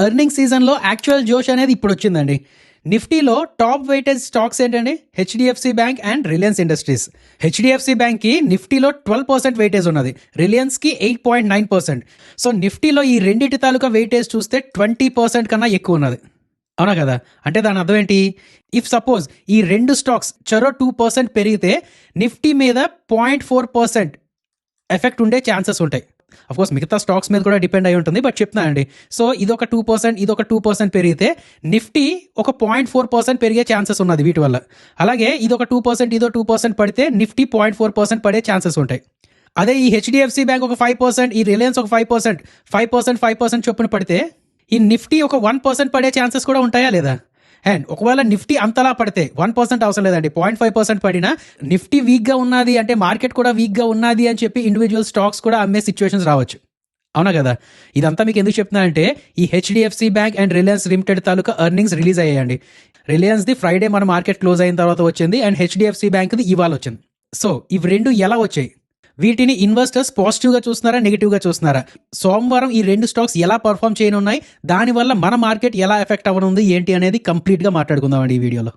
Earning సీజన్లో actual జోష్ అనేది ఇప్పుడు వచ్చిందండి. నిఫ్టీలో టాప్ వెయిటేజ్ స్టాక్స్ ఏంటండి? HDFC bank and Reliance industries. HDFC బ్యాంక్కి నిఫ్టీలో 12% వెయిటేజ్ ఉన్నది, రిలయన్స్కి 8.9%. సో నిఫ్టీలో ఈ రెండింటి తాలూకా వెయిటేజ్ చూస్తే 20% కన్నా ఎక్కువ ఉన్నది. అవునా కదా? అంటే దాని అర్థం ఏంటి? ఇఫ్ సపోజ్ ఈ రెండు స్టాక్స్ చెరో 2% పెరిగితే నిఫ్టీ మీద 0.4% ఎఫెక్ట్ ఉండే ఛాన్సెస్ ఉంటాయి. అఫ్కోర్స్ మిగతా స్టాక్స్ మీద కూడా డిపెండ్ అయి ఉంటుంది, బట్ చెప్తున్నానండి. సో ఇదొక 2%, ఇదొక 2% పెరిగితే నిఫ్టీ ఒక 0.4% పెరిగే ఛాన్సెస్ ఉన్నది వీటి వల్ల. అలాగే ఇదొక 2%, ఇదో 2% పడితే నిఫ్టీ 0.4% పడే ఛాన్సెస్ ఉంటాయి. అదే ఈ హెచ్డిఎఫ్సి బ్యాంక్ ఒక 5%, ఈ రిలయన్స్ ఒక 5% చొప్పున పడితే ఈ నిఫ్టీ ఒక 1% పడే ఛాన్సెస్ కూడా ఉంటాయా లేదా? అండ్ ఒకవేళ నిఫ్టీ అంతలా పడితే 1% అవసరం లేదండి, 0.5% పడినా నిఫ్టీ వీక్గా ఉన్నది అంటే మార్కెట్ కూడా వీక్గా ఉన్నది అని చెప్పి ఇండివిజువల్ స్టాక్స్ కూడా అమ్మే సిచ్యువేషన్స్ రావచ్చు. అవునా కదా? ఇదంతా మీకు ఎందుకు చెప్తున్నా అంటే ఈ HDFC bank and Reliance limited తాలూకా ఎర్నింగ్స్ రిలీజ్ అయ్యాయండి. రిలయన్స్ది ఫ్రైడే మన మార్కెట్ క్లోజ్ అయిన తర్వాత వచ్చింది, అండ్ హెచ్డిఎఫ్సి బ్యాంక్ది ఇవాళ వచ్చింది. సో ఇవి రెండు ఎలా వచ్చాయి? వీటిని ఇన్వెస్టర్స్ పాజిటివ్గా చూస్తున్నారా, నెగిటివ్గా చూస్తున్నారా? సోమవారం ఈ రెండు స్టాక్స్ ఎలా పర్ఫామ్ చేయనున్నాయి, దానివల్ల మన మార్కెట్ ఎలా ఎఫెక్ట్ అవ్వనుంది ఏంటి అనేది కంప్లీట్గా మాట్లాడుకుందామండి ఈ వీడియోలో.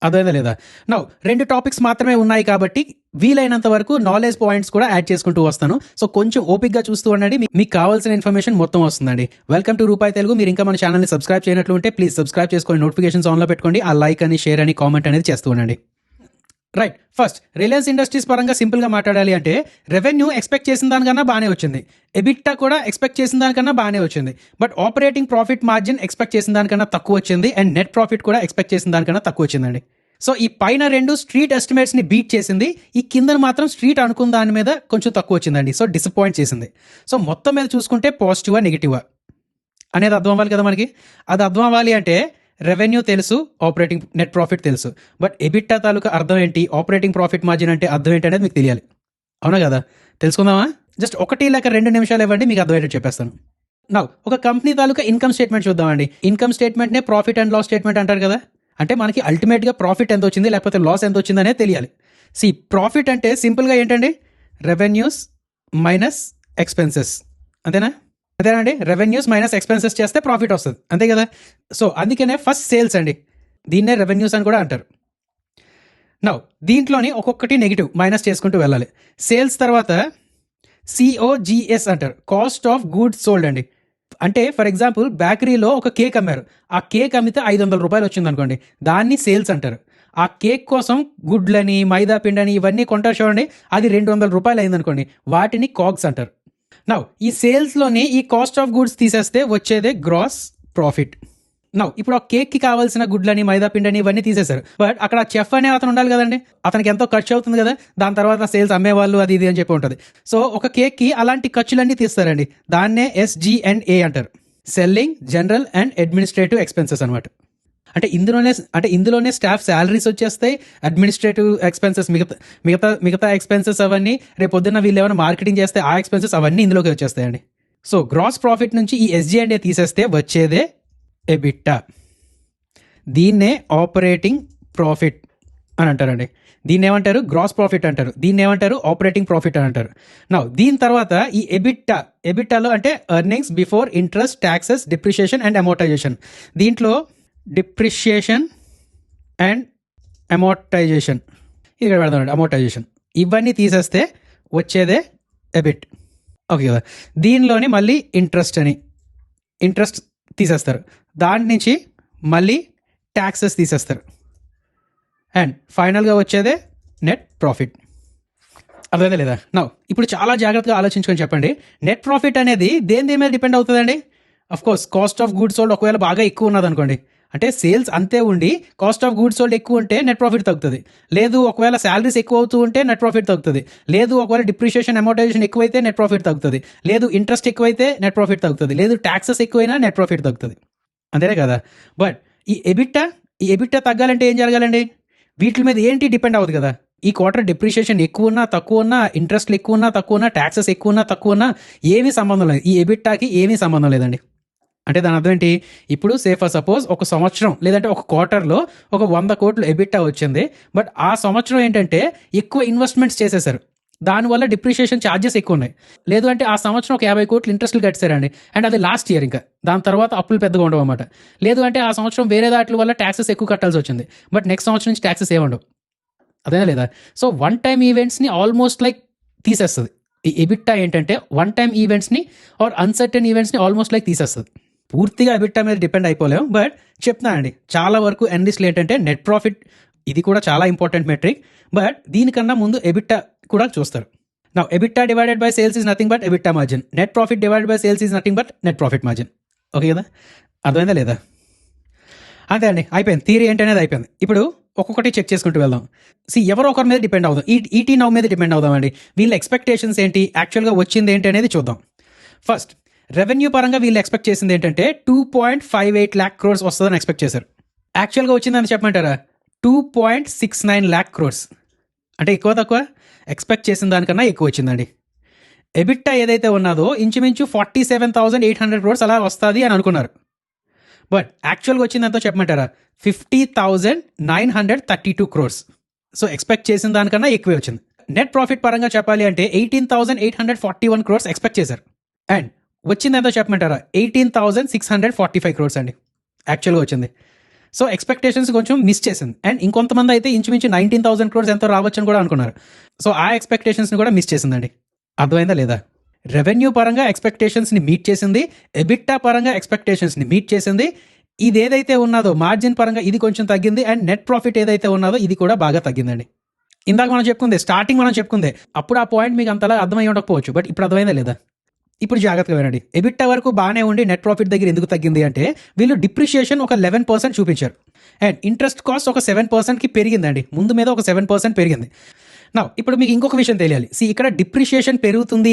అర్థమైందా లేదా? నౌ 2 టాపిక్స్ మాత్రమే ఉన్నాయి కాబట్టి వీలైనంత వరకు నాలెడ్జ్ పాయింట్స్ కూడా యాడ్ చేసుకుంటూ వస్తాను. సో కొంచెం ఓపిక్గా చూస్తూ ఉండండి, మీకు కావాల్సిన ఇన్ఫర్మేషన్ మొత్తం వస్తుందండి. వెల్కమ్ టు రూపాయి తెలుగు. మీరు ఇంకా మన ఛానల్ని సబ్స్క్రైబ్ చేయనట్లు ఉంటే ప్లీజ్ సబ్స్క్రైబ్ చేసుకొని నోటిఫికేషన్స్ ఆన్లో పెట్టుకోండి. ఆ లైక్ అని, షేర్ అని, కామెంట్ అనేది చేస్తూ ఉండండి. రైట్, ఫస్ట్ రిలయన్స్ ఇండస్ట్రీస్ పరంగా సింపుల్గా మాట్లాడాలి అంటే రెవెన్యూ ఎక్స్పెక్ట్ చేసిన దానికన్నా బాగానే వచ్చింది, ఎబిట్టా కూడా ఎక్స్పెక్ట్ చేసిన దానికన్నా బాగానే వచ్చింది, but operating profit margin expect చేసిన దానికన్నా తక్కువ వచ్చింది, అండ్ నెట్ ప్రాఫిట్ కూడా ఎక్స్పెక్ట్ చేసిన దానికన్నా తక్కువ వచ్చిందండి. సో ఈ పైన రెండు స్ట్రీట్ ఎస్టిమేట్స్ని బీట్ చేసింది, ఈ కింద మాత్రం స్ట్రీట్ అనుకున్న దాని మీద కొంచెం తక్కువ వచ్చిందండి. సో డిసప్పాయింట్ చేసింది. సో మొత్తం మీద చూసుకుంటే పాజిటివా నెగిటివా అనేది అర్థం అవ్వాలి కదా మనకి. అది అర్థం అవ్వాలి అంటే రెవెన్యూ తెలుసు, ఆపరేటింగ్ నెట్ ప్రాఫిట్ తెలుసు, బట్ ఎబిట్టా తాలూకా అర్థం ఏంటి, ఆపరేటింగ్ ప్రాఫిట్ మార్జిన్ అంటే అర్థం ఏంటి అనేది మీకు తెలియాలి. అవునా కదా? తెలుసుకుందామా? జస్ట్ 1 లేక 2 నిమిషాలు ఇవ్వండి, మీకు అర్థమయ్యేటట్టు చెప్పేస్తాను. నా ఒక కంపెనీ తాలూకా ఇన్కమ్ స్టేట్మెంట్ చూద్దామండి. ఇన్కమ్ స్టేట్మెంట్నే ప్రాఫిట్ అండ్ లాస్ స్టేట్మెంట్ అంటారు కదా. అంటే మనకి అల్టిమేట్గా ప్రాఫిట్ ఎంత వచ్చింది లేకపోతే లాస్ ఎంత వచ్చింది అనేది తెలియాలి. ప్రాఫిట్ అంటే సింపుల్గా ఏంటండి? రెవెన్యూస్ మైనస్ ఎక్స్పెన్సెస్, అదేనండి. రెవెన్యూస్ మైనస్ ఎక్స్పెన్సెస్ చేస్తే ప్రాఫిట్ వస్తుంది, అంతే కదా. సో అందుకనే ఫస్ట్ సేల్స్ అండి, దీన్నే రెవెన్యూస్ అని కూడా అంటారు. నౌ దీంట్లోని ఒక్కొక్కటి నెగిటివ్ మైనస్ చేసుకుంటూ వెళ్ళాలి. సేల్స్ తర్వాత COGS అంటారు, కాస్ట్ ఆఫ్ గూడ్స్ సోల్డ్ అండి. అంటే ఫర్ ఎగ్జాంపుల్ బేకరీలో ఒక కేక్ అమ్మారు, ఆ కేక్ అమ్మితే 500 రూపాయలు వచ్చింది అనుకోండి, దాన్ని సేల్స్ అంటారు. ఆ కేక్ కోసం గుడ్లని, మైదా పిండని ఇవన్నీ కొంటారు చూడండి, అది 200 రూపాయలు అయింది అనుకోండి, వాటిని కాగ్స్ అంటారు. నౌ ఈ సేల్స్లోని ఈ కాస్ట్ ఆఫ్ గుడ్స్ తీసేస్తే వచ్చేదే గ్రాస్ ప్రాఫిట్. నౌ ఇప్పుడు ఆ కేక్కి కావాల్సిన గుడ్లని, మైదా పిండని ఇవన్నీ తీసేశారు, బట్ అక్కడ చెఫ్ అనే అతను ఉండాలి కదండి, అతనికి ఎంతో ఖర్చు అవుతుంది కదా, దాని తర్వాత సేల్స్ అమ్మేవాళ్ళు అది ఇది అని చెప్పి ఉంటుంది. సో ఒక కేక్కి అలాంటి ఖర్చులన్నీ తీస్తారండి, దాన్నే SG&A అంటారు, selling, general and administrative expenses అనమాట. అంటే ఇందులోనే స్టాఫ్ శాలరీస్ వచ్చేస్తాయి, అడ్మినిస్ట్రేటివ్ ఎక్స్పెన్సెస్, మిగతా ఎక్స్పెన్సెస్ అవన్నీ రేపు పొద్దున్న వీళ్ళు ఏమైనా మార్కెటింగ్ చేస్తే ఆ ఎక్స్పెన్సెస్ అవన్నీ ఇందులోకి వచ్చేస్తాయండి. సో గ్రాస్ ప్రాఫిట్ నుంచి ఈ SG&A తీసేస్తే వచ్చేదే ఎబిట్టా. దీన్నే ఆపరేటింగ్ ప్రాఫిట్ అని అంటారండి. దీన్ని ఏమంటారు? గ్రాస్ ప్రాఫిట్ అంటారు. దీన్ని ఏమంటారు? ఆపరేటింగ్ ప్రాఫిట్ అని అంటారు. నౌ దీని తర్వాత ఈ ఎబిట్టాలో అంటే earnings before interest, taxes, depreciation and amortisation. దీంట్లో డిప్రిషియేషన్ అండ్ అమోర్టైజేషన్, ఇక్కడ పెడదామండి అమోర్టైజేషన్, ఇవన్నీ తీసేస్తే వచ్చేదే ఎబిట్. ఓకే కదా. దీనిలోని మళ్ళీ ఇంట్రెస్ట్ తీసేస్తారు, దాని నుంచి మళ్ళీ ట్యాక్సెస్ తీసేస్తారు, అండ్ ఫైనల్గా వచ్చేదే నెట్ ప్రాఫిట్. అర్థమైందా లేదా? నౌ ఇప్పుడు చాలా జాగ్రత్తగా ఆలోచించుకొని చెప్పండి, నెట్ ప్రాఫిట్ అనేది దేని మీద డిపెండ్ అవుతుందండి? Of course cost of goods sold ఒకవేళ బాగా ఎక్కువ ఉన్నది అనుకోండి, అంటే సేల్స్ అంతే ఉండి కాస్ట్ ఆఫ్ గూడ్స్ సోల్డ్ ఎక్కువ ఉంటే నెట్ ప్రాఫిట్ తగ్గుతుంది. లేదు ఒకవేళ శాలరీస్ ఎక్కువ అవుతూ ఉంటే నెట్ ప్రాఫిట్ తగ్గుతుంది. లేదు ఒకవేళ డిప్రిషియేషన్, అమోర్టైజేషన్ ఎక్కువైతే నెట్ ప్రాఫిట్ తగ్గుతుంది. లేదు ఇంట్రెస్ట్ ఎక్కువైతే నెట్ ప్రాఫిట్ తగ్గుతుంది. లేదు ట్యాక్సెస్ ఎక్కువైనా నెట్ ప్రాఫిట్ తగ్గుతుంది, అంతేనే కదా. బట్ ఈ ఎబిట్టా తగ్గాలంటే ఏం జరగాలండి? వీటి మీద ఏంటి డిపెండ్ అవ్వదు కదా. ఈ క్వార్టర్ డిప్రిషియేషన్ ఎక్కువ ఉన్నా తక్కువ ఉన్నా, ఇంట్రెస్ట్లు ఎక్కువ ఉన్నా తక్కువ ఉన్నా, ట్యాక్సెస్ ఎక్కువ ఉన్నా తక్కువ ఉన్నా ఏమీ సంబంధం లేదు, ఈ ఎబిట్టాకి ఏమీ సంబంధం లేదండి. అంటే దాని అర్థం ఏంటి? ఇప్పుడు ఫర్ సపోజ్ ఒక సంవత్సరం లేదంటే ఒక క్వార్టర్లో ఒక 100 కోట్లు ఎబిట్టా వచ్చింది, బట్ ఆ సంవత్సరం ఏంటంటే ఎక్కువ ఇన్వెస్ట్మెంట్స్ చేసేసారు, దానివల్ల డిప్రిషియేషన్ ఛార్జెస్ ఎక్కువ ఉన్నాయి. లేదు అంటే ఆ సంవత్సరం ఒక 50 కోట్లు ఇంట్రెస్ట్లు కట్టారండి, అండ్ అది లాస్ట్ ఇయర్, ఇంకా దాని తర్వాత అప్పులు పెద్దగా ఉండవు అనమాట. లేదు అంటే ఆ సంవత్సరం వేరే దాటి వల్ల ట్యాక్సెస్ ఎక్కువ కట్టాల్సి వచ్చింది, బట్ నెక్స్ట్ సంవత్సరం నుంచి ట్యాక్సెస్ ఏముండవు. అదే లేదా? సో వన్ టైమ్ ఈవెంట్స్ని ఆల్మోస్ట్ లైక్ తీసేస్తుంది. ఈ ఎబిట్టా ఏంటంటే వన్ టైమ్ ఈవెంట్స్ని ఆర్ అన్సర్టెన్ ఈవెంట్స్ని ఆల్మోస్ట్ లైక్ తీసేస్తుంది. పూర్తిగా ఎబిట్టా మీద డిపెండ్ అయిపోలేము, బట్ చెప్తున్నా అండి, చాలా వరకు ఎనలిస్టులు ఏంటంటే నెట్ ప్రాఫిట్, ఇది కూడా చాలా ఇంపార్టెంట్ మెట్రిక్, బట్ దీనికన్నా ముందు ఎబిట్టా కూడా చూస్తారు. Now EBITDA divided by sales is nothing but EBITDA margin. Net profit divided by sales is nothing but net profit margin. Okay కదా? అర్థమైందా లేదా? అంతే అండి, అయిపోయింది. థియరీ ఏంటనేది అయిపోయింది. ఇప్పుడు ఒక్కొక్కటి చెక్ చేసుకుంటూ వెళ్దాం. ఎవరో ఒకరి మీద డిపెండ్ అవుదాం. ఈటీ నౌ మీద డిపెండ్ అవుదామండి. వీళ్ళ ఎక్స్పెక్టేషన్స్ ఏంటి, యాక్చువల్గా వచ్చింది ఏంటి అనేది చూద్దాం. ఫస్ట్, రెవెన్యూ పరంగా వీళ్ళు ఎక్స్పెక్ట్ చేసింది ఏంటంటే 2.58 lakh crores వస్తుందని ఎక్స్పెక్ట్ చేశారు. యాక్చువల్గా వచ్చిందని చెప్పమంటారా? 2.69 lakh crores. అంటే ఎక్కువ తక్కువ? ఎక్స్పెక్ట్ చేసిన దానికన్నా ఎక్కువ వచ్చిందండి. ఎబిట్టా ఏదైతే ఉన్నదో ఇంచుమించు 47,800 crores అలా వస్తుంది అని అనుకున్నారు, బట్ యాక్చువల్గా వచ్చిందంతా చెప్పమంటారా? 50,932 crores. సో ఎక్స్పెక్ట్ చేసిన దానికన్నా ఎక్కువే వచ్చింది. నెట్ ప్రాఫిట్ పరంగా చెప్పాలి అంటే 18,841 crores ఎక్స్పెక్ట్ చేశారు, అండ్ వచ్చిందంతా చెప్పమంటారా? 18,645 crores అండి యాక్చువల్గా వచ్చింది. సో ఎక్స్పెక్టేషన్స్ కొంచెం మిస్ చేసింది, అండ్ ఇంకొంతమంది అయితే ఇంచుమించు 19,000 crores ఎంతో రావచ్చని కూడా అనుకున్నారు. సో ఆ ఎక్స్పెక్టేషన్స్ని కూడా మిస్ చేసిందండి. అర్థమైందా లేదా? రెవెన్యూ పరంగా ఎక్స్పెక్టేషన్స్ని మీట్ చేసింది, ఎబిట్టా పరంగా ఎక్స్పెక్టేషన్స్ని మీట్ చేసింది. ఇది ఏదైతే ఉన్నదో మార్జిన్ పరంగా ఇది కొంచెం తగ్గింది, అండ్ నెట్ ప్రాఫిట్ ఏదైతే ఉన్నదో ఇది కూడా బాగా తగ్గిందండి. ఇందాక మనం చెప్పుకుందే, స్టార్టింగ్ మనం చెప్పుకుందే, అప్పుడు ఆ పాయింట్ మీకు అంతలా అర్థమై ఉండకపోవచ్చు, బట్ ఇప్పుడు అర్థమైందా లేదా? ఇప్పుడు జాగ్రత్తగా వినండి. ఎబిట్టా వరకు బాగానే ఉండి నెట్ ప్రాఫిట్ దగ్గర ఎందుకు తగ్గింది అంటే వీళ్ళు డిప్రిషియేషన్ ఒక 11% చూపించారు, అండ్ ఇంట్రెస్ట్ కాస్ట్ ఒక 7%కి పెరిగిందండి. ముందు మీద ఒక 7% పెరిగింది. నా ఇప్పుడు మీకు ఇంకొక విషయం తెలియాలి. ఇక్కడ డిప్రిషియేషన్ పెరుగుతుంది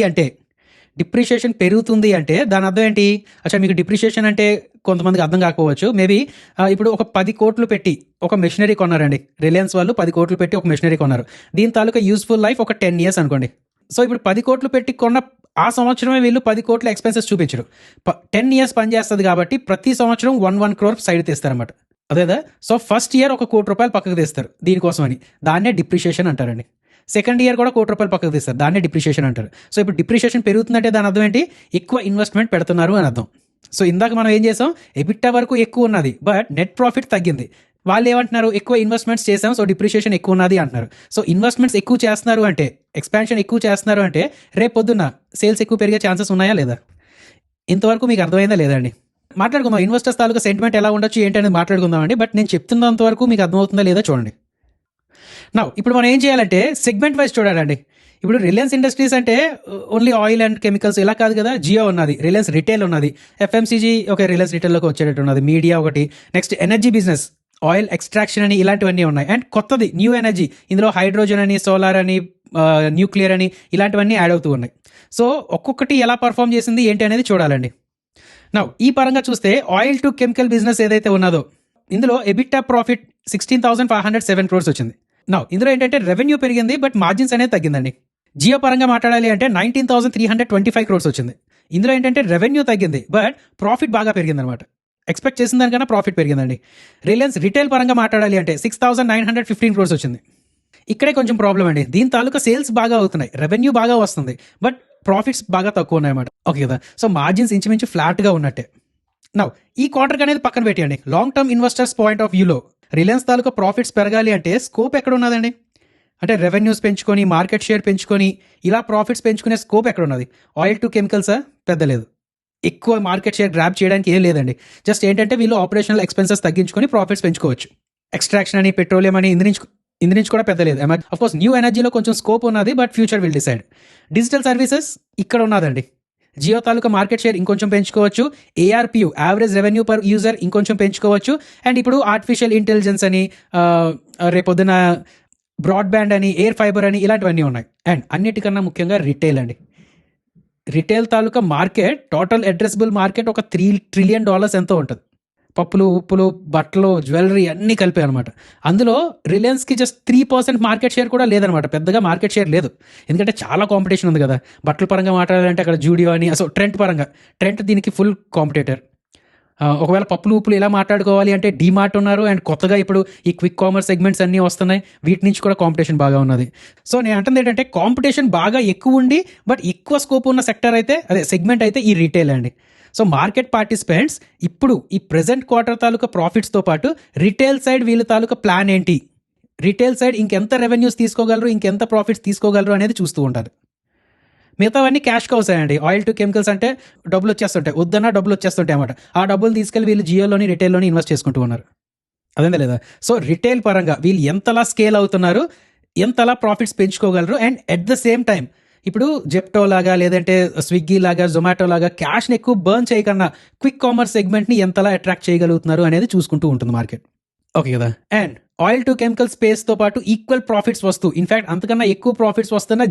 అంటే దాని అర్థం ఏంటి? మీకు డిప్రిషియేషన్ అంటే కొంతమందికి అర్థం కాకపోవచ్చు. మేబీ ఇప్పుడు ఒక 10 కోట్లు పెట్టి ఒక మెషినరీ కొన్నారండి. రిలయన్స్ వాళ్ళు 10 కోట్లు పెట్టి ఒక మెషినరీ కొన్నారు. దీని తాలూకా యూస్ఫుల్ లైఫ్ ఒక 10 years అనుకోండి. సో ఇప్పుడు 10 కోట్లు పెట్టి కొన్న ఆ సంవత్సరమే వీళ్ళు 10 కోట్ల ఎక్స్పెన్సెస్ చూపించరు. 10 years పనిచేస్తుంది కాబట్టి ప్రతి సంవత్సరం 1 crore సైడ్ తీస్తారన్నమాట. అదేదా? సో ఫస్ట్ ఇయర్ ఒక 1 కోటి రూపాయలు పక్కకు తీస్తారు దీనికోసం అని, దాన్నే డిప్రిషియేషన్ అంటారండి. సెకండ్ ఇయర్ కూడా 1 కోటి రూపాయలు పక్కకు తీస్తారు, దాన్నే డిప్రిషియేషన్ అంటారు. సో ఇప్పుడు డిప్రిషియేషన్ పెరుగుతుందంటే దాని అర్థం ఏంటి? ఎక్కువ ఇన్వెస్ట్మెంట్ పెడుతున్నారు అని అర్థం. సో ఇందాక మనం ఏం చేసాం? ఎబిట్టా వరకు ఎక్కువ ఉన్నది, బట్ నెట్ ప్రాఫిట్ తగ్గింది. వాళ్ళు ఏమంటున్నారు? ఎక్కువ ఇన్వెస్ట్మెంట్స్ చేసాం, సో డిప్రిషియేషన్ ఎక్కువ ఉన్నది అంటున్నారు. సో ఇన్వెస్ట్మెంట్స్ ఎక్కువ చేస్తున్నారు అంటే, ఎక్స్పాన్షన్ ఎక్కువ చేస్తున్నారు అంటే రేపు పొద్దున్న సేల్స్ ఎక్కువ పెరిగే ఛాన్సెస్ ఉన్నాయా లేదా? ఇంతవరకు మీకు అర్థమైందా లేదండి? మాట్లాడుకుందాం. ఇన్వెస్టర్స్ తాలూకా సెంటిమెంట్ ఎలా ఉండొచ్చు ఏంటి అనేది మాట్లాడుకుందామండి, బట్ నేను చెప్తున్నంత వరకు మీకు అర్థమవుతుందా లేదా చూడండి. నా ఇప్పుడు మనం ఏం చేయాలంటే సెగ్మెంట్ వైజ్ చూడాలండి. ఇప్పుడు రిలయన్స్ ఇండస్ట్రీస్ అంటే ఓన్లీ ఆయిల్ అండ్ కెమికల్స్ ఇలా కాదు కదా. జియో ఉన్నది, రిలయన్స్ రిటైల్ ఉన్నది, ఎఫ్ఎంసీజీ ఒక రిలయన్స్ రిటైల్లోకి వచ్చేటట్టు ఉన్నది, మీడియా ఒకటి, next energy business, oil extraction అని ఇలాంటివన్నీ ఉన్నాయి, అండ్ కొత్తది న్యూ ఎనర్జీ, ఇందులో హైడ్రోజన్ అని, సోలార్ అని, న్యూక్లియర్ అని ఇలాంటివన్నీ యాడ్ అవుతూ ఉన్నాయి. సో ఒక్కొక్కటి ఎలా పర్ఫామ్ చేసింది ఏంటి అనేది చూడాలండి. నా ఈ పరంగా చూస్తే ఆయిల్ టు కెమికల్ బిజినెస్ ఏదైతే ఉన్నదో ఇందులో ఎబిట్టా ప్రాఫిట్ 16,507 crores వచ్చింది. నా ఇందులో ఏంటంటే రెవెన్యూ పెరిగింది, బట్ మార్జిన్స్ అనేది తగ్గిందండి. జియో పరంగా మాట్లాడాలి అంటే 19,325 crores వచ్చింది. ఇందులో ఏంటంటే రెవెన్యూ తగ్గింది, బట్ ప్రాఫిట్ బాగా పెరిగింది అనమాట. ఎక్స్పెక్ట్ చేసిన దానికన్నా ప్రాఫిట్ పెరిగిందండి. రిలయన్స్ రిటైల్ పరంగా మాట్లాడాలి అంటే 6,915 crores వచ్చింది. ఇక్కడే కొంచెం ప్రాబ్లం అండి. దీని తాలూకా సేల్స్ బాగా అవుతున్నాయి, రెవెన్యూ బాగా వస్తుంది, బట్ ప్రాఫిట్స్ బాగా తక్కువ ఉన్నాయన్నమాట. ఓకే కదా? సో మార్జిన్స్ ఇంచుమించు ఫ్లాట్గా ఉన్నట్టే. నా ఈ క్వార్టర్కి అనేది పక్కన పెట్టండి. Long term investors point of వ్యూలో రిలయన్స్ తాలూకా ప్రాఫిట్స్ పెరగాలి అంటే స్కోప్ ఎక్కడ ఉన్నదండి? అంటే రెవెన్యూస్ పెంచుకొని, మార్కెట్ షేర్ పెంచుకొని ఇలా ప్రాఫిట్స్ పెంచుకునే స్కోప్ ఎక్కడ ఉన్నది? ఆయిల్ టు కెమికల్సా? పెద్ద లేదు. ఎక్కువ మార్కెట్ షేర్ గ్రాప్ చేయడానికి ఏం లేదండి. జస్ట్ ఏంటంటే వీళ్ళు ఆపరేషనల్ ఎక్స్పెన్సెస్ తగ్గించుకొని ప్రాఫిట్స్ పెంచుకోవచ్చు. ఎక్స్ట్రాక్షన్ అని, పెట్రోలియం అని, ఇంధరించి కూడా పెద్ద లేదు. అఫ్కోర్స్ న్యూ ఎనర్జీలో కొంచెం స్కోప్ ఉన్నది, but future will decide. Digital services ఇక్కడ ఉన్నదండి. జియో తాలూకా మార్కెట్ షేర్ ఇంకొంచెం పెంచుకోవచ్చు, ARPU average revenue per user ఇంకొంచెం పెంచుకోవచ్చు, అండ్ ఇప్పుడు ఆర్టిఫిషియల్ ఇంటెలిజెన్స్ అని, రేపొద్దున బ్రాడ్బ్యాండ్ అని, ఎయిర్ ఫైబర్ అని ఇలాంటివన్నీ ఉన్నాయి. అండ్ అన్నిటికన్నా ముఖ్యంగా రిటైల్ అండి. రిటైల్ తాలూకా మార్కెట్, టోటల్ అడ్రసబుల్ మార్కెట్ ఒక $3 trillion ఎంతో ఉంటుంది. పప్పులు, ఉప్పులు, బట్టలు, జ్యువెలరీ అన్నీ కలిపే అనమాట. అందులో రిలయన్స్కి జస్ట్ 3% మార్కెట్ షేర్ కూడా లేదనమాట. పెద్దగా మార్కెట్ షేర్ లేదు, ఎందుకంటే చాలా కాంపిటీషన్ ఉంది కదా. బట్టల పరంగా మాట్లాడాలంటే అక్కడ జూడియో అని, ట్రెంట్ పరంగా, ట్రెంట్ దీనికి ఫుల్ కాంపిటేటర్. ఒకవేళ పప్పులు ఉప్పులు ఇలా మాట్లాడుకోవాలి అంటే డీమార్ట్ ఉన్నారు అండ్ కొత్తగా ఇప్పుడు ఈ క్విక్ కామర్స్ సెగ్మెంట్స్ అన్నీ వస్తున్నాయి, వీటి నుంచి కూడా కాంపిటీషన్ బాగా ఉన్నది. సో నేను అంటుంది ఏంటంటే కాంపిటీషన్ బాగా ఎక్కువ ఉండి బట్ ఎక్కువ స్కోప్ ఉన్న సెక్టర్ అయితే అదే సెగ్మెంట్ అయితే ఈ రీటైల్ అండి. సో మార్కెట్ పార్టిసిపెంట్స్ ఇప్పుడు ఈ ప్రెజెంట్ క్వార్టర్ తాలూకా ప్రాఫిట్స్తో పాటు రిటైల్ సైడ్ వీళ్ళ తాలూకా ప్లాన్ ఏంటి, రిటైల్ సైడ్ ఇంకెంత రెవెన్యూస్ తీసుకోగలరు, ఇంకెంత ప్రాఫిట్స్ తీసుకోగలరు అనేది చూస్తూ ఉంటారు. మిగతావన్నీ క్యాష్ కౌస్ అండి. ఆయిల్ టు కెమికల్స్ అంటే డబ్బులు వచ్చేస్తుంటాయి, వద్దన్నా డబ్బులు వచ్చేస్తుంటాయి అన్నమాట. ఆ డబ్బులు తీసుకెళ్ళి వీళ్ళు జియోలోని రిటైల్లోని ఇన్వెస్ట్ చేసుకుంటూ ఉన్నారు. అదేందా లేదా? సో రిటైల్ పరంగా వీళ్ళు ఎంతలా స్కేల్ అవుతున్నారు, ఎంతలా ప్రాఫిట్స్ పెంచుకోగలరు and at the same time ఇప్పుడు జెప్టో లాగా లేదంటే స్విగ్గీ లాగా జొమాటో లాగా క్యాష్ని ఎక్కువ బర్న్ చేయకన్నా క్విక్ కామర్స్ సెగ్మెంట్ని ఎంతలా అట్రాక్ట్ చేయగలుగుతున్నారు అనేది చూసుకుంటూ ఉంటుంది మార్కెట్. ఓకే కదా? అండ్ ఆయిల్ టు కెమికల్ స్పేస్తో పాటు ఈక్వల్ ప్రాఫిట్స్ వస్తూ ఇన్ఫ్యాక్ట్ అంతకన్నా ఎక్కువ ప్రాఫిట్స్ వస్తున్న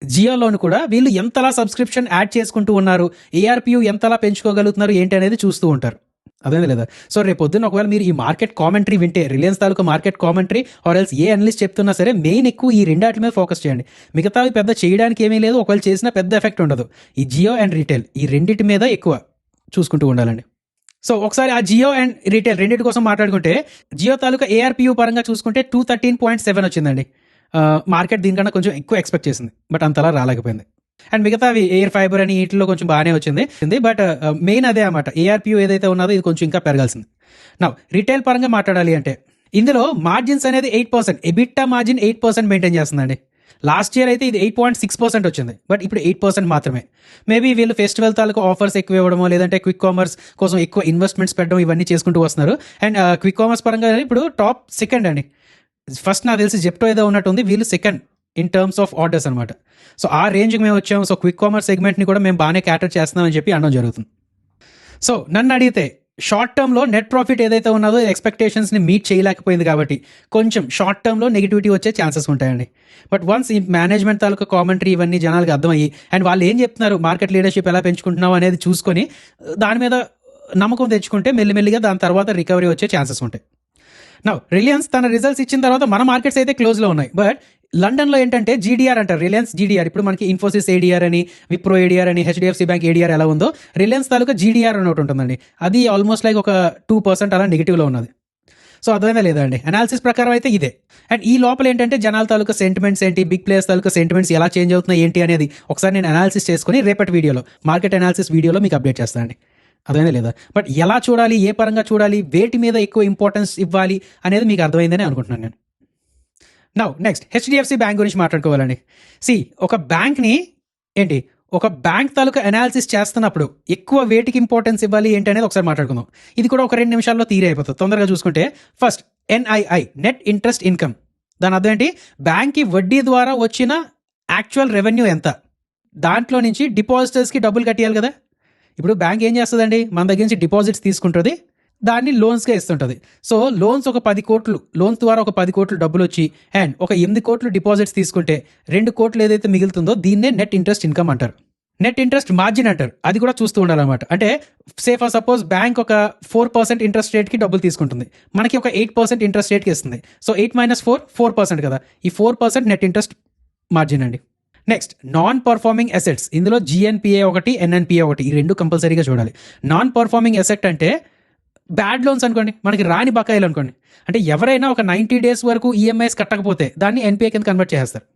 జియోలోను కూడా వీళ్ళు ఎంతలా సబ్స్క్రిప్షన్ యాడ్ చేసుకుంటూ ఉన్నారు, ఏఆర్పియు ఎంతలా పెంచుకోగలుగుతున్నారు ఏంటి అనేది చూస్తూ ఉంటారు. అదే లేదా? సో రేపు పొద్దున్న ఒకవేళ మీరు ఈ మార్కెట్ కామెంటరీ వింటే, Reliance taluka market commentary or else A analyst చెప్తున్నా సరే మెయిన్ ఎక్కువ ఈ రెండాటి మీద ఫోకస్ చేయండి. మిగతావి పెద్ద చేయడానికి ఏమీ లేదు, ఒకవేళ చేసినా పెద్ద ఎఫెక్ట్ ఉండదు. ఈ జియో అండ్ రీటైల్ ఈ రెండింటి మీద ఎక్కువ చూసుకుంటూ ఉండాలండి. సో ఒకసారి ఆ జియో అండ్ రీటైల్ రెండింటి కోసం మాట్లాడుకుంటే జియో తాలూకా ఏఆర్పియు పరంగా చూసుకుంటే 213.7 వచ్చిందండి. మార్కెట్ దీనికన్నా కొంచెం ఎక్కువ ఎక్స్పెక్ట్ చేసింది బట్ అంతలా రాలేకపోయింది. అండ్ మిగతావి ఎయిర్ ఫైబర్ అని వీటిలో కొంచెం బాగానే వచ్చింది బట్ మెయిన్ అదే అన్నమాట, ఏఆర్పియు ఏదైతే ఉన్నదో ఇది కొంచెం ఇంకా పెరగాల్సింది. నా రిటైల్ పరంగా మాట్లాడాలి అంటే ఇందులో మార్జిన్స్ అనేది 8%, ఎబిట్టా మార్జిన్ 8% మెయింటైన్ చేస్తుందండి. లాస్ట్ ఇయర్ అయితే ఇది 8.6% వచ్చింది బట్ ఇప్పుడు 8% మాత్రమే. మేబీ వీళ్ళు ఫెస్టివల్ తాలూకు ఆఫర్స్ ఎక్కువ ఇవ్వడమో లేదంటే క్విక్ కామర్స్ కోసం ఎక్కువ ఇన్వెస్ట్మెంట్స్ పెట్టడం ఇవన్నీ చేసుకుంటూ వస్తున్నారు. అండ్ క్విక్ కామర్స్ పరంగా ఇప్పుడు టాప్ సెకండ్ అండి. ఫస్ట్ నాకు తెలిసి జెప్టో ఏదో ఉన్నట్టుంది, వీళ్ళు second in terms of orders అనమాట. సో ఆ రేంజ్కి మేము వచ్చాము. సో క్విక్ కామర్స్ సెగ్మెంట్ని కూడా మేము బాగానే క్యాటర్ చేస్తున్నామని చెప్పి అనడం జరుగుతుంది. సో నన్ను అడిగితే షార్ట్ టర్మ్లో నెట్ ప్రాఫిట్ ఏదైతే ఉన్నదో ఎక్స్పెక్టేషన్స్ని మీట్ చేయలేకపోయింది కాబట్టి కొంచెం షార్ట్ టర్మ్లో నెగిటివిటీ వచ్చే ఛాన్సెస్ ఉంటాయండి. బట్ వన్స్ ఈ మేనేజ్మెంట్ తాలూకా కామెంటరీ ఇవన్నీ జనాలకు అర్థమయ్యి అండ్ వాళ్ళు ఏం చెప్తున్నారు, మార్కెట్ లీడర్షిప్ ఎలా పెంచుకుంటున్నావు అనేది చూసుకొని దాని మీద నమ్మకం తెచ్చుకుంటే మెల్లిమెల్లిగా దాని తర్వాత రికవరీ వచ్చే ఛాన్సెస్ ఉంటాయి. నా రిలయన్స్ తన రిజల్ట్స్ ఇచ్చిన తర్వాత మన మార్కెట్స్ అయితే క్లోజ్లో ఉన్నాయి బట్ లండన్లో ఏంటంటే జీడీఆర్ అంటారు, రిలయన్స్ జీడీఆర్. ఇప్పుడు మనకి ఇన్ఫోసిస్ ఏడీఆర్ అని, విప్రో ఏడీఆర్ అని, హెచ్డిఎఫ్సి బ్యాంక్ ఏడీఆర్ ఎలా ఉందో రిలయన్స్ తాలూకా జీడీఆర్ అని ఒకటి ఉంటుందండి. అది ఆల్మోస్ట్ లైక్ ఒక 2% అలా నెగిటివ్లో ఉన్నది. సో అర్థమైందా లేదా అండి? అనాలిసిస్ ప్రకారం అయితే ఇదే. అండ్ ఈ లోపల ఏంటంటే జనాల తాలూకా సెంటిమెంట్స్ ఏంటి, బిగ్ ప్లేయర్స్ తాలూకా సెంటిమెంట్స్ ఎలా చేంజ్ అవుతున్నాయి ఏంటి అనేది ఒకసారి నేను అనాలిసిస్ చేసుకుని రేపటి వీడియోలో మార్కెట్ అనాలిసిస్ వీడియోలో మీకు అప్డేట్ చేస్తానండి. అర్థమైందా లేదా? బట్ ఎలా చూడాలి, ఏ పరంగా చూడాలి, వేటి మీద ఎక్కువ ఇంపార్టెన్స్ ఇవ్వాలి అనేది మీకు అర్థమైందని అనుకుంటున్నాను నేను. నౌ నెక్స్ట్ హెచ్డిఎఫ్సి బ్యాంక్ గురించి మాట్లాడుకోవాలండి. ఒక బ్యాంక్ని ఏంటి, ఒక బ్యాంక్ తాలూకా అనాలిసిస్ చేస్తున్నప్పుడు ఎక్కువ వేటికి ఇంపార్టెన్స్ ఇవ్వాలి ఏంటి అనేది ఒకసారి మాట్లాడుకుందాం. ఇది కూడా ఒక 2 నిమిషాల్లో తీరే అయిపోతుంది. తొందరగా చూసుకుంటే first NII, net interest income. దాని అర్థం ఏంటి, బ్యాంక్కి వడ్డీ ద్వారా వచ్చిన యాక్చువల్ రెవెన్యూ ఎంత, దాంట్లో నుంచి డిపాజిటర్స్కి డబ్బులు కట్టియాలి కదా. ఇప్పుడు బ్యాంక్ ఏం చేస్తుందండి, మన దగ్గర నుంచి డిపాజిట్స్ తీసుకుంటుంది, దాన్ని లోన్స్గా ఇస్తుంటుంది. సో లోన్స్ ఒక 10 కోట్లు, లోన్స్ ద్వారా ఒక 10 కోట్లు డబ్బులు వచ్చి అండ్ ఒక 8 కోట్లు డిపాజిట్స్ తీసుకుంటే 2 కోట్లు ఏదైతే మిగులుతుందో దీన్నే నెట్ ఇంట్రెస్ట్ ఇన్కమ్ అంటారు. నెట్ ఇంట్రెస్ట్ మార్జిన్ అంటారు. అది కూడా చూస్తూ ఉండాలన్నమాట. అంటే ఫర్ సపోజ్ బ్యాంక్ ఒక 4% ఇంట్రెస్ట్ రేట్కి డబ్బులు తీసుకుంటుంది, మనకి ఒక 8% ఇంట్రెస్ట్ రేట్కి ఇస్తుంది. సో 8 - 4 4% కదా. ఈ 4% నెట్ ఇంట్రెస్ట్ మార్జిన్ అండి. Next non performing assets. ఇందులో జిఎన్పిఏ ఒకటి, ఎన్ఎన్పిఏ ఒకటి, ఈ 2 కంపల్సరీగా చూడాలి. నాన్ పర్ఫార్మింగ్ అసెట్ అంటే బ్యాడ్ లోన్స్ అనుకోండి, మనకి రాని బకాయిలు అనుకోండి. అంటే ఎవరైనా ఒక 90 days వరకు ఈఎంఐస్ కట్టకపోతే దాన్ని ఎన్పిఏ కింద కన్వర్ట్ చేస్తారు.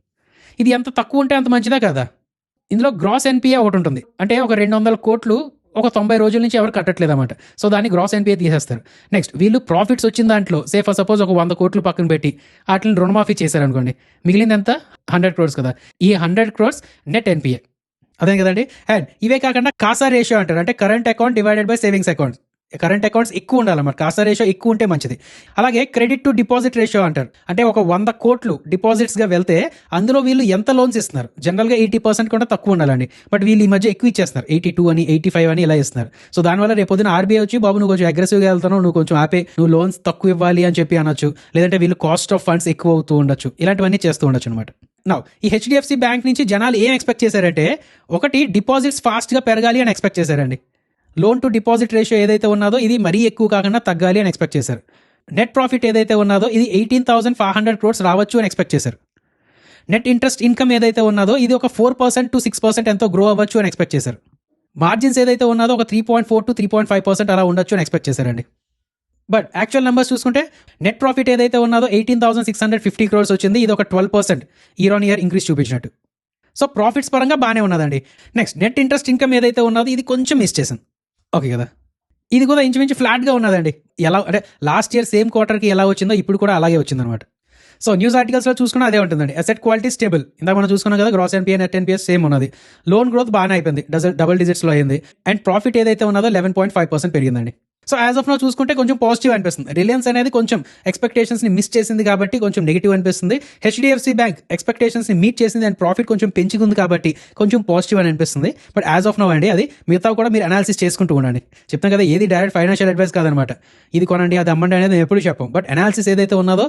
ఇది ఎంత తక్కువ ఉంటే అంత మంచిదా కదా. ఇందులో గ్రాస్ ఎన్పిఏ ఒకటి ఉంటుంది, అంటే ఒక 200 కోట్లు ఒక 90 రోజుల నుంచి ఎవరు కట్టట్లేదు అన్నమాట. సో దాన్ని గ్రాస్ ఎన్పిఏ తీసేస్తారు. నెక్స్ట్ వీళ్ళు ప్రాఫిట్స్ వచ్చిన దాంట్లో ఫర్ సపోజ్ ఒక 100 కోట్లు పక్కన పెట్టి వాటిని రుణమాఫీ చేశారు అనుకోండి, మిగిలింది ఎంత, 100 crores కదా. ఈ 100 crores నెట్ ఎన్పిఏ, అదే కదండి. అండ్ ఇవే కాకుండా కాసా రేషియో అంటారు, అంటే current account divided by savings account. Current accounts ఎక్కువ ఉండాలన్నమాట, కాసా రేషియో ఎక్కువ ఉంటే మంచిది. అలాగే క్రెడిట్ టు డిపాజిట్ రేషియో అంటారు, అంటే ఒక 100 కోట్లు డిపాజిట్స్గా వెళ్తే అందులో వీళ్ళు ఎంత లోన్స్ ఇస్తున్నారు. జనరల్గా 80% కూడా తక్కువ ఉండాలండి, బట్ వీళ్ళు ఈ మధ్య ఎక్కువ ఇచ్చేస్తున్నారు, 82 అని 85 అని ఇలా ఇస్తున్నారు. సో దానివల్ల రేపొద్దున ఆర్బీఐ వచ్చి బాబు నువ్వు కొంచెం అగ్రెసివ్గా వెళ్తున్నావు, నువ్వు కొంచెం ఆపే, నువ్వు లోన్స్ తక్కువ ఇవ్వాలి అని చెప్పి అనొచ్చు. లేదంటే వీళ్ళు కాస్ట్ ఆఫ్ ఫండ్స్ ఎక్కువ అవుతూ ఉండొచ్చు, ఇలాంటివన్నీ చేస్తూ ఉండొచ్చు అనమాట. నౌ ఈ హెచ్డిఎఫ్సి బ్యాంక్ నుంచి జనాలు ఏం ఎక్స్పెక్ట్ చేశారంటే, ఒకటి డిపాజిట్స్ ఫాస్ట్గా పెరగాలి అని ఎక్స్పెక్ట్ చేశారండి. లోన్ టు డిపాజిట్ రేషియో ఏదైతే ఉన్నదో ఇది మరీ ఎక్కువ కాకుండా తగ్గాలి అని ఎక్స్పెక్ట్ చేశారు. నెట్ ప్రాఫిట్ ఏదైతే ఉన్నదో ఇది 18,500 crores రావచ్చు అని ఎక్స్పెక్ట్ చేశారు. నెట్ ఇంట్రెస్ట్ ఇన్కమ్ ఏదైతే ఉన్నదో ఇది ఒక 4% to 6% ఎంతో గ్రో అవ్వచ్చు అని ఎక్స్పెక్ట్ చేశారు. మార్జిన్స్ ఏదైతే ఉన్నదో ఒక 3.4 to 3.5% అలా ఉండొచ్చు అని ఎక్స్పెక్ట్ చేశారండి. బట్ యాక్చువల్ నెంబర్స్ చూసుకుంటే నెట్ ప్రాఫిట్ ఏదైతే ఉన్నదో 18,650 crores వచ్చింది. ఇది ఒక 12% ఇయర్ ఆన్ ఇయర్ ఇంక్రీజ్ చూపించినట్టు. సో ప్రాఫిట్స్ పరంగా బాగానే ఉన్నదండి. నెక్స్ట్ నెట్ ఇంట్రెస్ట్ ఇన్కమ్ ఏదైతే ఉన్నదో ఇది కొంచెం మిస్ చేసింది. ఓకే కదా, ఇది కూడా ఇంచుమించు ఫ్లాట్గా ఉన్నదండి. ఎలా అంటే లాస్ట్ ఇయర్ సేమ్ క్వార్టర్కి ఎలా వచ్చిందో ఇప్పుడు కూడా అలాగే వచ్చిందనమాట. సో న్యూస్ ఆర్టికల్స్లో చూసుకున్నా అదే ఉంటుందండి. అసెట్ క్వాలిటీ స్టేబుల్, ఇందాక మనం చూసుకున్నాం కదా, gross NPA net NPAs same ఉన్నది. లోన్ గ్రోత్ బాగానే అయిపోయింది, డబుల్ డిజిట్స్లో అయింది. అండ్ ప్రాఫిట్ ఏదైతే ఉన్నదో 11.5% పెరిగిందండి. సో యాజ్ ఆఫ్ నౌ చూసుకుంటే కొంచెం పాజిటివ్ అనిపిస్తుంది. రిలయన్స్ అనేది కొంచెం ఎక్స్పెక్టేషన్స్ని మిస్ చేసింది కాబట్టి కొంచెం నెగిటివ్ అనిపిస్తుంది. హెచ్డిఎఫ్సి బ్యాంక్ ఎక్స్పెక్టేషన్స్ని మీట్ చేసింది అండ్ ప్రాఫిట్ కొంచెం పెంచుకుంది కాబట్టి కొంచెం పాజిటివ్ అని అనిపిస్తుంది. బట్ యాజ్ ఆఫ్ నౌ అండి అది మిగతా కూడా మీరు అనాలిసిస్ చేసుకుంటూ ఉండండి. చెప్తాం కదా, ఏది డైరెక్ట్ ఫైనాన్షియల్ అడ్వైస్ కాదనమాట. ఇది కొనండి అది అమ్మండి అనేది మేము ఎప్పుడు చెప్పాం. బట్ అనాలిసిస్ ఏదైతే ఉన్నదో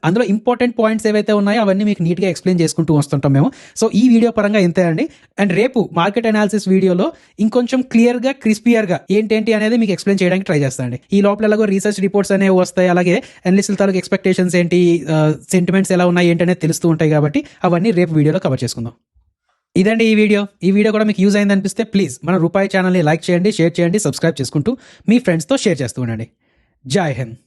అందులో ఇంపార్టెంట్ పాయింట్స్ ఏవైతే ఉన్నాయో అవన్నీ మీకు నీట్గా ఎక్స్ప్లెయిన్ చేసుకుంటూ వస్తుంటాం మేము. సో ఈ వీడియో పరంగా ఇంతే అండి. అండ్ రేపు మార్కెట్ అనాలిసిస్ వీడియోలో ఇంకొంచెం క్లియర్గా క్రిస్పియర్గా ఏంటేంటి అనేది మీకు ఎక్స్ప్లెయిన్ చేయడానికి ట్రై చేస్తానండి. ఈ లోపల ఎలాగో రీసెర్చ్ రిపోర్ట్స్ అనేవి వస్తాయి, అలాగే అనలిస్టుల తాలూకు ఎక్స్పెక్టేషన్స్ ఏంటి, సెంటిమెంట్స్ ఎలా ఉన్నాయి ఏంటి అనేది తెలుస్తూ ఉంటాయి కాబట్టి అవన్నీ రేపు వీడియోలో కవర్ చేసుకుందాం. ఇదండి ఈ వీడియో కూడా మీకు యూజ్ అయింది అనిపిస్తే ప్లీజ్ మన రూపాయి ఛానల్ని లైక్ చేయండి, షేర్ చేయండి, సబ్స్క్రైబ్ చేసుకుంటూ మీ ఫ్రెండ్స్తో షేర్ చేస్తూ ఉండండి. జై హింద్.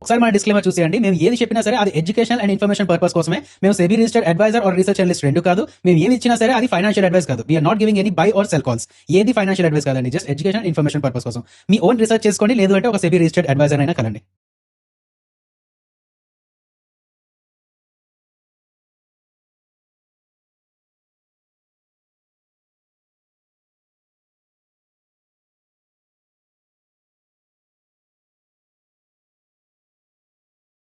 ఒకసారి మన డిస్క్లైమర్ చూసేయండి. మేము ఏది చెప్పినా సరే అది ఎడ్యుకేషన్ అండ్ ఇన్ఫర్మేషన్ పర్పస్ కోసమే. మేము SEBI registered adviser or research analyst రెండు కాదు. మేము ఏమి ఇచ్చినా సరే అది ఫైనాన్షియల్ అడ్వైస్ కాదు. We are not giving any buy or sell calls. ఏది ఫైనాన్షియల్ అడ్వైస్ కాదండి, జస్ట్ ఎడ్యుకేషన్ ఇన్ఫర్మేషన్ పర్పస్ కోసం. మీ ఓన్ రీసెర్చ్ చేసుకోండి, లేదు అంటే ఒక సెబీ రిజిస్టర్డ్ అడ్వైజర్ అయినా కలండి.